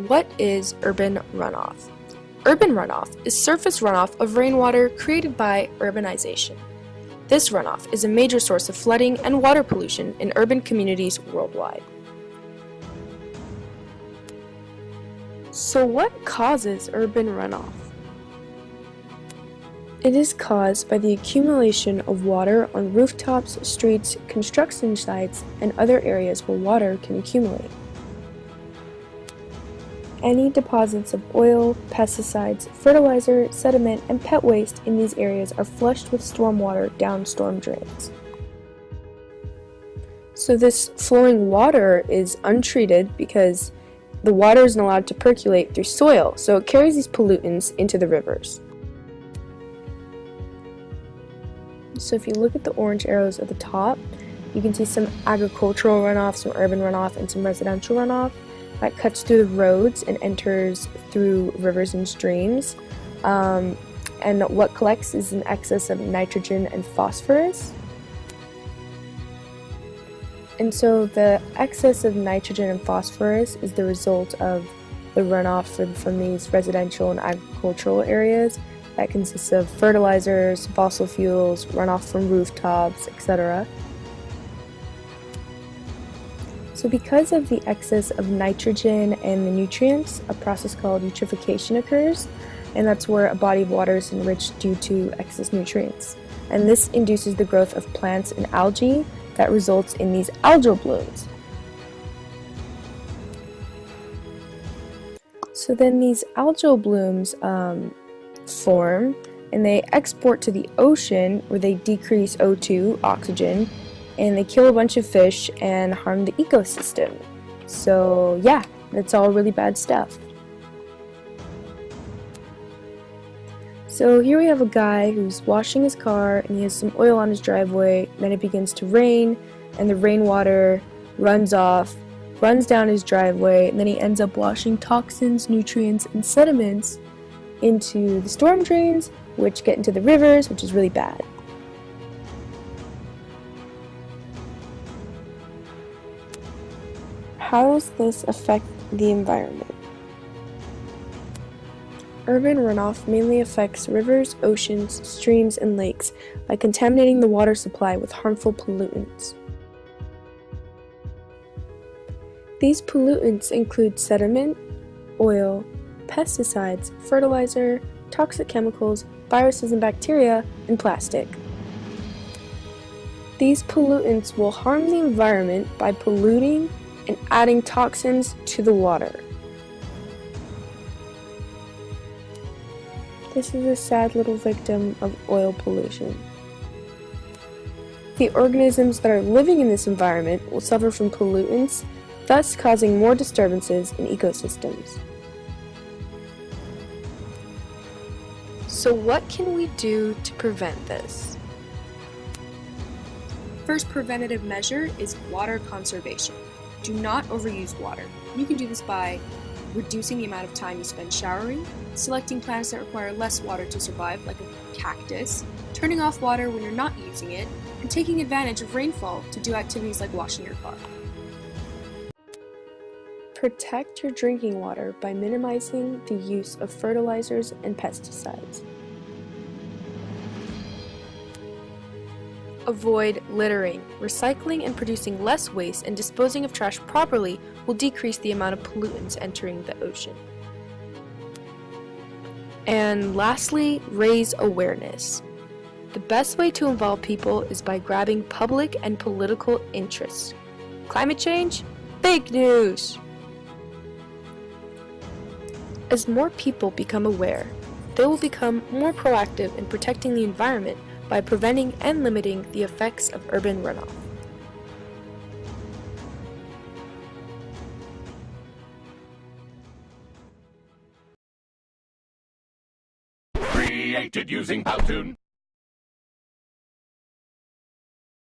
What is urban runoff? Urban runoff is surface runoff of rainwater created by urbanization. This runoff is a major source of flooding and water pollution in urban communities worldwide. So what causes urban runoff? It is caused by the accumulation of water on rooftops, streets, construction sites, and other areas where water can accumulate. Any deposits of oil, pesticides, fertilizer, sediment, and pet waste in these areas are flushed with stormwater down storm drains. So this flowing water is untreated because the water isn't allowed to percolate through soil, so it carries these pollutants into the rivers. So if you look at the orange arrows at the top, you can see some agricultural runoff, some urban runoff, and some residential runoff that cuts through the roads and enters through rivers and streams. And what collects is an excess of nitrogen and phosphorus. And so the excess of nitrogen and phosphorus is the result of the runoff from these residential and agricultural areas that consists of fertilizers, fossil fuels, runoff from rooftops, etc. So because of the excess of nitrogen and the nutrients, a process called eutrophication occurs, and that's where a body of water is enriched due to excess nutrients. And this induces the growth of plants and algae that results in these algal blooms. So then these algal blooms form, and they export to the ocean where they decrease O2, oxygen, and they kill a bunch of fish and harm the ecosystem. So yeah, that's all really bad stuff. So here we have a guy who's washing his car and he has some oil on his driveway. Then it begins to rain and the rainwater runs off, runs down his driveway, and then he ends up washing toxins, nutrients, and sediments into the storm drains, which get into the rivers, which is really bad. How does this affect the environment? Urban runoff mainly affects rivers, oceans, streams, and lakes by contaminating the water supply with harmful pollutants. These pollutants include sediment, oil, pesticides, fertilizer, toxic chemicals, viruses and bacteria, and plastic. These pollutants will harm the environment by polluting and adding toxins to the water. This is a sad little victim of oil pollution. The organisms that are living in this environment will suffer from pollutants, thus causing more disturbances in ecosystems. So what can we do to prevent this? First preventative measure is water conservation. Do not overuse water. You can do this by reducing the amount of time you spend showering, selecting plants that require less water to survive, like a cactus, turning off water when you're not using it, and taking advantage of rainfall to do activities like washing your car. Protect your drinking water by minimizing the use of fertilizers and pesticides. Avoid littering. Recycling and producing less waste and disposing of trash properly will decrease the amount of pollutants entering the ocean. And lastly, raise awareness. The best way to involve people is by grabbing public and political interest. Climate change? Fake news! As more people become aware, they will become more proactive in protecting the environment by preventing and limiting the effects of urban runoff. Created using Powtoon.